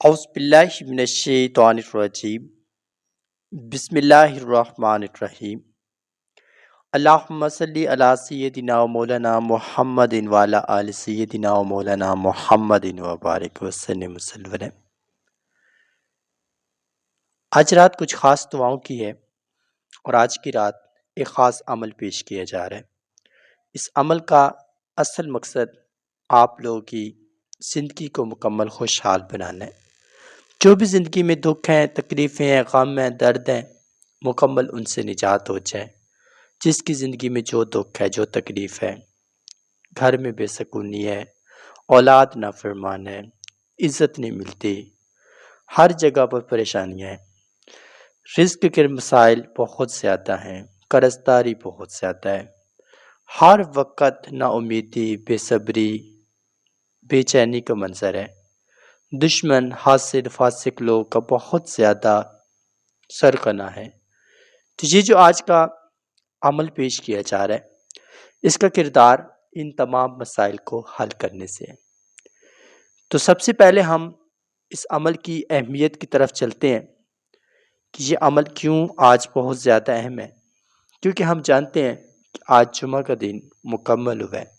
اعوذ باللہ من الشیطان الرجیم بسم اللہ الرحمن الرحیم اللہم صلی علی سیدنا و مولانا محمد وعلی آل سیدنا و مولانا محمد وبارک وسلم وسلم۔ آج رات کچھ خاص دعاؤں کی ہے اور آج کی رات ایک خاص عمل پیش کیا جا رہا ہے۔ اس عمل کا اصل مقصد آپ لوگوں کی زندگی کو مکمل خوشحال بنانا ہے۔ جو بھی زندگی میں دکھ ہیں، تکلیفیں ہیں، غم ہیں، درد ہیں، مکمل ان سے نجات ہو جائے۔ جس کی زندگی میں جو دکھ ہے، جو تکلیف ہے، گھر میں بے سکونی ہے، اولاد نافرمان ہے، عزت نہیں ملتی، ہر جگہ پر پریشانیاں ہیں، رزق کے مسائل بہت زیادہ ہیں، قرض داری بہت زیادہ ہے، ہر وقت نا امیدی، بے صبری، بے چینی کا منظر ہے، دشمن، حاسد، فاسق لوگ کا بہت زیادہ سرغنہ ہے۔ تو یہ جو آج کا عمل پیش کیا جا رہا ہے، اس کا کردار ان تمام مسائل کو حل کرنے سے ہے۔ تو سب سے پہلے ہم اس عمل کی اہمیت کی طرف چلتے ہیں کہ یہ عمل کیوں آج بہت زیادہ اہم ہے۔ کیونکہ ہم جانتے ہیں کہ آج جمعہ کا دن مکمل ہوا ہے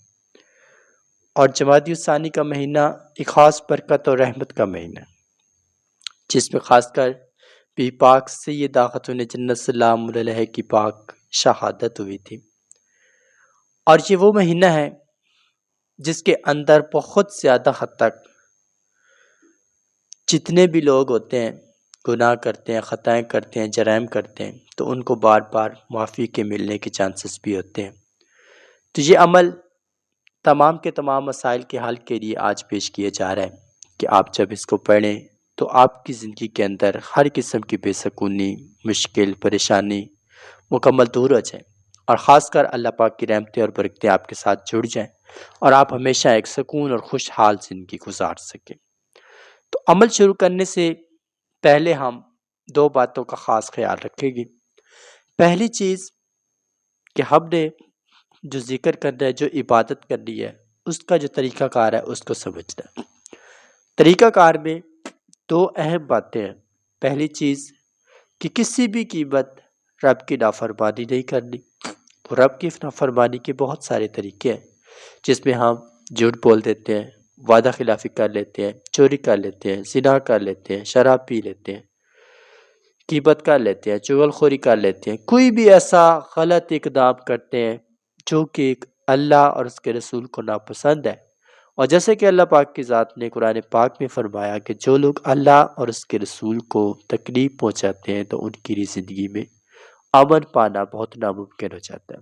اور جمادی الثانی کا مہینہ ایک خاص برکت اور رحمت کا مہینہ ہے، جس میں خاص کر بی پاک سیدہ خاتون جنت سلام علیہ کی پاک شہادت ہوئی تھی۔ اور یہ وہ مہینہ ہے جس کے اندر بہت زیادہ حد تک جتنے بھی لوگ ہوتے ہیں، گناہ کرتے ہیں، خطائیں کرتے ہیں، جرائم کرتے ہیں، تو ان کو بار بار معافی کے ملنے کے چانسز بھی ہوتے ہیں۔ تو یہ عمل تمام کے تمام مسائل کے حل کے لیے آج پیش کیا جا رہا ہے کہ آپ جب اس کو پڑھیں تو آپ کی زندگی کے اندر ہر قسم کی بے سکونی، مشکل، پریشانی مکمل دور ہو جائیں، اور خاص کر اللہ پاک کی رحمتیں اور برکتیں آپ کے ساتھ جڑ جائیں اور آپ ہمیشہ ایک سکون اور خوشحال زندگی گزار سکیں۔ تو عمل شروع کرنے سے پہلے ہم دو باتوں کا خاص خیال رکھیں گے۔ پہلی چیز کہ ہم نے جو ذکر کرنا ہے، جو عبادت کرنی ہے، اس کا جو طریقہ کار ہے اس کو سمجھنا ہے۔ طریقہ کار میں دو اہم باتیں ہیں۔ پہلی چیز کہ کسی بھی قیمت رب کی نافرمانی نہیں کرنی۔ رب کی نافرمانی کے بہت سارے طریقے ہیں، جس میں ہم جھوٹ بول دیتے ہیں، وعدہ خلافی کر لیتے ہیں، چوری کر لیتے ہیں، زنا کر لیتے ہیں، شراب پی لیتے ہیں، غیبت کر لیتے ہیں، چغل خوری کر لیتے ہیں، کوئی بھی ایسا غلط اقدام کرتے ہیں جو کہ اللہ اور اس کے رسول کو ناپسند ہے۔ اور جیسے کہ اللہ پاک کی ذات نے قرآن پاک میں فرمایا کہ جو لوگ اللہ اور اس کے رسول کو تکلیف پہنچاتے ہیں تو ان کی زندگی میں امن پانا بہت ناممکن ہو جاتا ہے۔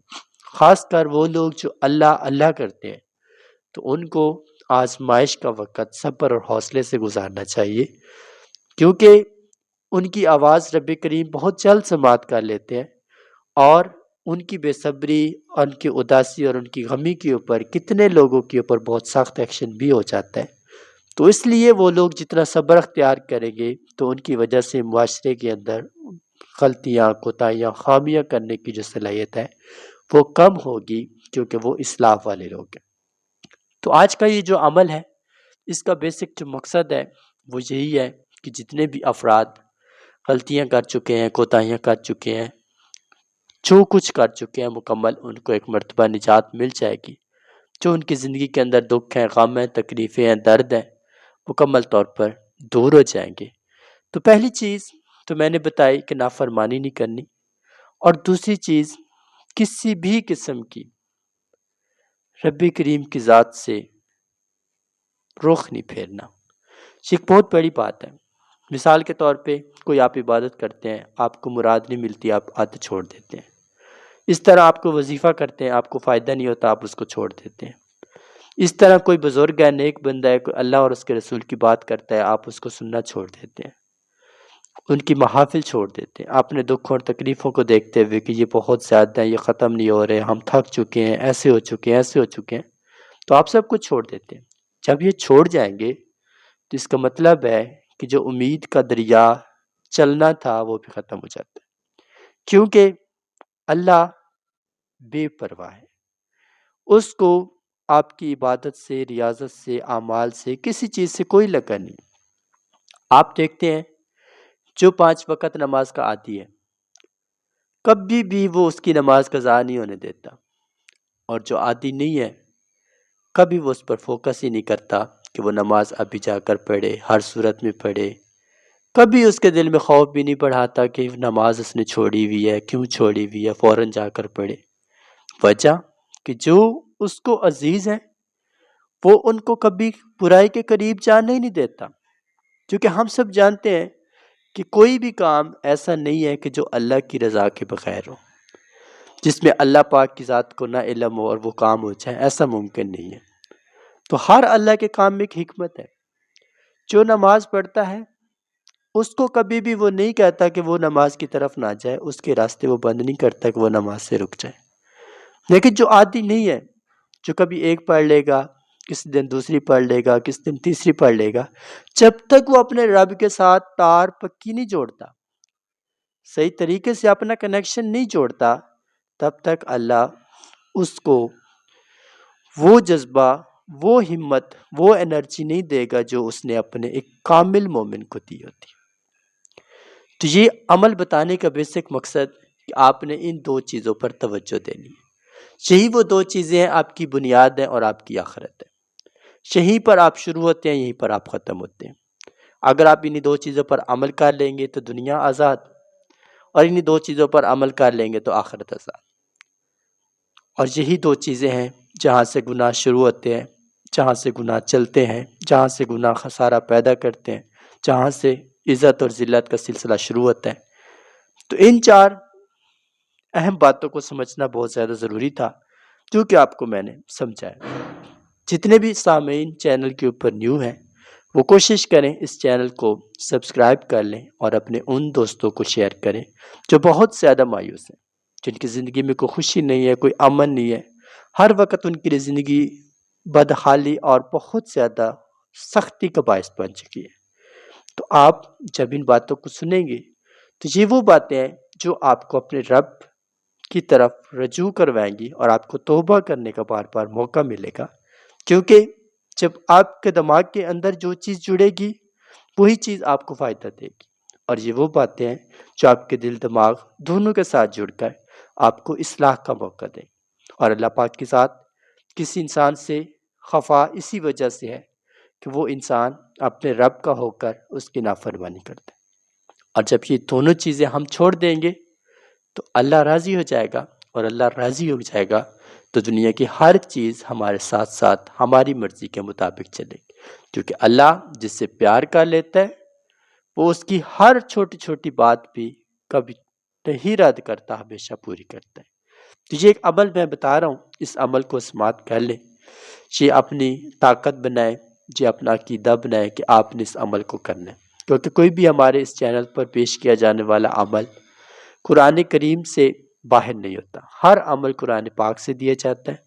خاص کر وہ لوگ جو اللہ اللہ کرتے ہیں تو ان کو آزمائش کا وقت صبر اور حوصلے سے گزارنا چاہیے، کیونکہ ان کی آواز رب کریم بہت جلد سماعت کر لیتے ہیں، اور ان کی بے صبری، ان کی اداسی اور ان کی غمی کے اوپر کتنے لوگوں کے اوپر بہت سخت ایکشن بھی ہو جاتا ہے۔ تو اس لیے وہ لوگ جتنا صبر اختیار کریں گے تو ان کی وجہ سے معاشرے کے اندر غلطیاں، کوتاہیاں، خامیاں کرنے کی جو صلاحیت ہے وہ کم ہوگی، کیونکہ وہ اصلاح والے لوگ ہیں۔ تو آج کا یہ جو عمل ہے، اس کا بیسک جو مقصد ہے وہ یہی ہے کہ جتنے بھی افراد غلطیاں کر چکے ہیں، کوتاہیاں کر چکے ہیں، جو کچھ کر چکے ہیں، مکمل ان کو ایک مرتبہ نجات مل جائے گی۔ جو ان کی زندگی کے اندر دکھ ہیں، غم ہیں، تکلیفیں ہیں، درد ہیں، مکمل طور پر دور ہو جائیں گے۔ تو پہلی چیز تو میں نے بتائی کہ نافرمانی نہیں کرنی، اور دوسری چیز کسی بھی قسم کی رب کریم کی ذات سے رخ نہیں پھیرنا۔ یہ ایک بہت بڑی بات ہے۔ مثال کے طور پہ کوئی آپ عبادت کرتے ہیں، آپ کو مراد نہیں ملتی، آپ عادت چھوڑ دیتے ہیں۔ اس طرح آپ کو وظیفہ کرتے ہیں، آپ کو فائدہ نہیں ہوتا، آپ اس کو چھوڑ دیتے ہیں۔ اس طرح کوئی بزرگ ہے، نیک بندہ ہے، کوئی اللہ اور اس کے رسول کی بات کرتا ہے، آپ اس کو سننا چھوڑ دیتے ہیں، ان کی محافل چھوڑ دیتے ہیں، اپنے دکھوں اور تکلیفوں کو دیکھتے ہوئے کہ یہ بہت زیادہ ہیں، یہ ختم نہیں ہو رہے، ہم تھک چکے ہیں، ایسے ہو چکے ہیں، ایسے ہو چکے ہیں، تو آپ سب کچھ چھوڑ دیتے ہیں۔ جب یہ چھوڑ جائیں گے تو اس کا مطلب ہے کہ جو امید کا دریا چلنا تھا وہ بھی ختم ہو جاتا ہے، کیونکہ اللہ بے پرواہ ہے۔ اس کو آپ کی عبادت سے، ریاضت سے، اعمال سے، کسی چیز سے کوئی لگا نہیں۔ آپ دیکھتے ہیں جو 5 وقت نماز کا عادی ہے، کبھی بھی وہ اس کی نماز قضا نہیں ہونے دیتا، اور جو عادی نہیں ہے کبھی وہ اس پر فوکس ہی نہیں کرتا کہ وہ نماز ابھی جا کر پڑھے، ہر صورت میں پڑھے، کبھی اس کے دل میں خوف بھی نہیں پڑھاتا کہ نماز اس نے چھوڑی ہوئی ہے، کیوں چھوڑی ہوئی ہے، فوراً جا کر پڑھے۔ وجہ کہ جو اس کو عزیز ہیں وہ ان کو کبھی برائی کے قریب جانے ہی نہیں دیتا، کیونکہ ہم سب جانتے ہیں کہ کوئی بھی کام ایسا نہیں ہے کہ جو اللہ کی رضا کے بغیر ہو، جس میں اللہ پاک کی ذات کو نہ علم ہو اور وہ کام ہو جائے، ایسا ممکن نہیں ہے۔ تو ہر اللہ کے کام میں ایک حکمت ہے۔ جو نماز پڑھتا ہے اس کو کبھی بھی وہ نہیں کہتا کہ وہ نماز کی طرف نہ جائے، اس کے راستے وہ بند نہیں کرتا کہ وہ نماز سے رک جائے۔ لیکن جو عادی نہیں ہے، جو کبھی ایک پڑھ لے گا، کسی دن دوسری پڑھ لے گا، کسی دن تیسری پڑھ لے گا، جب تک وہ اپنے رب کے ساتھ تار پکی نہیں جوڑتا، صحیح طریقے سے اپنا کنیکشن نہیں جوڑتا، تب تک اللہ اس کو وہ جذبہ، وہ ہمت، وہ انرجی نہیں دے گا جو اس نے اپنے ایک کامل مومن کو دی ہوتی۔ تو یہ عمل بتانے کا بیسک مقصد کہ آپ نے ان 2 چیزوں پر توجہ دینی ہے۔ یہی وہ 2 چیزیں ہیں، آپ کی بنیاد ہیں اور آپ کی آخرت ہے۔ یہیں پر آپ شروع ہوتے ہیں، یہیں پر آپ ختم ہوتے ہیں۔ اگر آپ انہی 2 چیزوں پر عمل کر لیں گے تو دنیا آزاد، اور انہی 2 چیزوں پر عمل کر لیں گے تو آخرت آزاد۔ اور یہی 2 چیزیں ہیں جہاں سے گناہ شروع ہوتے ہیں، جہاں سے گناہ چلتے ہیں، جہاں سے گناہ خسارہ پیدا کرتے ہیں، جہاں سے عزت اور ذلت کا سلسلہ شروع ہوتا ہے۔ تو ان 4 اہم باتوں کو سمجھنا بہت زیادہ ضروری تھا، جو کہ آپ کو میں نے سمجھایا۔ جتنے بھی سامعین چینل کے اوپر نیو ہیں وہ کوشش کریں اس چینل کو سبسکرائب کر لیں اور اپنے ان دوستوں کو شیئر کریں جو بہت زیادہ مایوس ہیں، جن کی زندگی میں کوئی خوشی نہیں ہے، کوئی امن نہیں ہے، ہر وقت ان کی لیے زندگی بدحالی اور بہت زیادہ سختی کا باعث بن چکی ہے۔ تو آپ جب ان باتوں کو سنیں گے تو یہ وہ باتیں ہیں جو آپ کو اپنے رب کی طرف رجوع کروائیں گی اور آپ کو توبہ کرنے کا بار بار موقع ملے گا، کیونکہ جب آپ کے دماغ کے اندر جو چیز جڑے گی وہی چیز آپ کو فائدہ دے گی، اور یہ وہ باتیں ہیں جو آپ کے دل دماغ دونوں کے ساتھ جڑ کر آپ کو اصلاح کا موقع دیں۔ اور اللہ پاک کے ساتھ کسی انسان سے خفا اسی وجہ سے ہے کہ وہ انسان اپنے رب کا ہو کر اس کی نافرمانی کرتا ہے، اور جب یہ دونوں چیزیں ہم چھوڑ دیں گے تو اللہ راضی ہو جائے گا، اور اللہ راضی ہو جائے گا تو دنیا کی ہر چیز ہمارے ساتھ ساتھ ہماری مرضی کے مطابق چلے گی، کیونکہ اللہ جس سے پیار کر لیتا ہے وہ اس کی ہر چھوٹی چھوٹی بات بھی کبھی نہیں رد کرتا، ہمیشہ پوری کرتا ہے۔ تو یہ ایک عمل میں بتا رہا ہوں، اس عمل کو سماعت کر لیں، یہ اپنی طاقت بنائیں، یہ اپنا عقیدہ بنائیں کہ آپ نے اس عمل کو کرنا ہے، کیونکہ کوئی بھی ہمارے اس چینل پر پیش کیا جانے والا عمل قرآن کریم سے باہر نہیں ہوتا۔ ہر عمل قرآن پاک سے دیا جاتا ہے،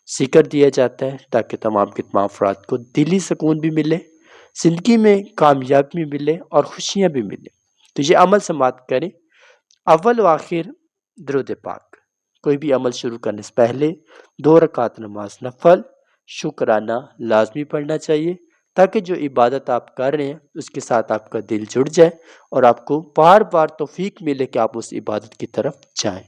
ذکر دیا جاتا ہے، تاکہ تمام کے تمام افراد کو دلی سکون بھی ملے، زندگی میں کامیابی بھی ملے اور خوشیاں بھی ملے۔ تو یہ عمل سماعت کریں۔ اول و آخر درود پاک، کوئی بھی عمل شروع کرنے سے پہلے 2 رکعت نماز نفل شکرانہ لازمی پڑھنا چاہیے، تاکہ جو عبادت آپ کر رہے ہیں اس کے ساتھ آپ کا دل جڑ جائے اور آپ کو بار بار توفیق ملے کہ آپ اس عبادت کی طرف جائیں،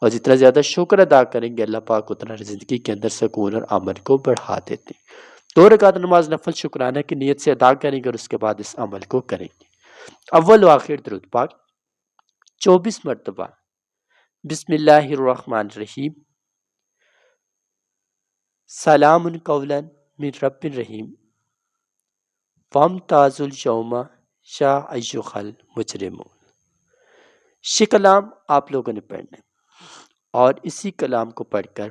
اور جتنا زیادہ شکر ادا کریں گے اللہ پاک اتنا زندگی کے اندر سکون اور امن کو بڑھا دیتے ہیں۔ 2 رکعت نماز نفل شکرانہ کی نیت سے ادا کریں گے اور اس کے بعد اس عمل کو کریں گے۔ اول و آخر درود پاک 24 مرتبہ۔ بسم اللہ الرحمن الرحیم، سلام قولا من رب الرحیم، وامتاز اليوم یا ایھا المجرمون۔ یہ کلام آپ لوگوں نے پڑھنا ہے اور اسی کلام کو پڑھ کر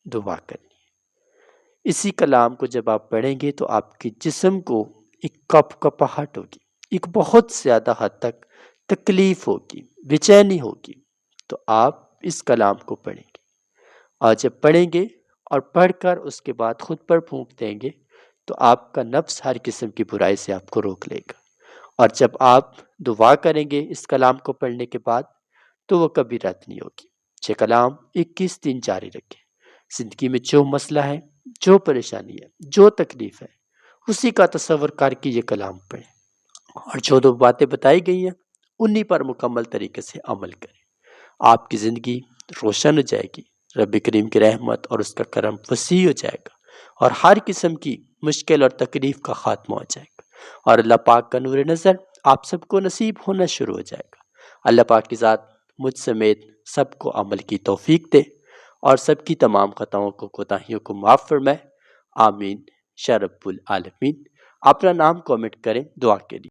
دعا کرنی ہے۔ اسی کلام کو جب آپ پڑھیں گے تو آپ کے جسم کو ایک کپ کپاہٹ ہوگی، ایک بہت زیادہ حد تک تکلیف ہوگی، بے چینی ہوگی، تو آپ اس کلام کو پڑھیں گے، اور جب پڑھیں گے اور پڑھ کر اس کے بعد خود پر پھونک دیں گے تو آپ کا نفس ہر قسم کی برائی سے آپ کو روک لے گا، اور جب آپ دعا کریں گے اس کلام کو پڑھنے کے بعد تو وہ کبھی رد نہیں ہوگی۔ یہ کلام 21 دن جاری رکھیں، زندگی میں جو مسئلہ ہے، جو پریشانی ہے، جو تکلیف ہے، اسی کا تصور کر کے یہ کلام پڑھیں، اور جو دو باتیں بتائی گئی ہیں انہی پر مکمل طریقے سے عمل کریں، آپ کی زندگی روشن ہو جائے گی، رب کریم کی رحمت اور اس کا کرم وسیع ہو جائے گا، اور ہر قسم کی مشکل اور تکلیف کا خاتمہ ہو جائے گا، اور اللہ پاک کا نور نظر آپ سب کو نصیب ہونا شروع ہو جائے گا۔ اللہ پاک کی ذات مجھ سمیت سب کو عمل کی توفیق دے اور سب کی تمام خطاؤں کو کوتاہیوں کو معاف فرمائے، آمین یا رب العالمین۔ اپنا نام کومنٹ کریں دعا کے لیے۔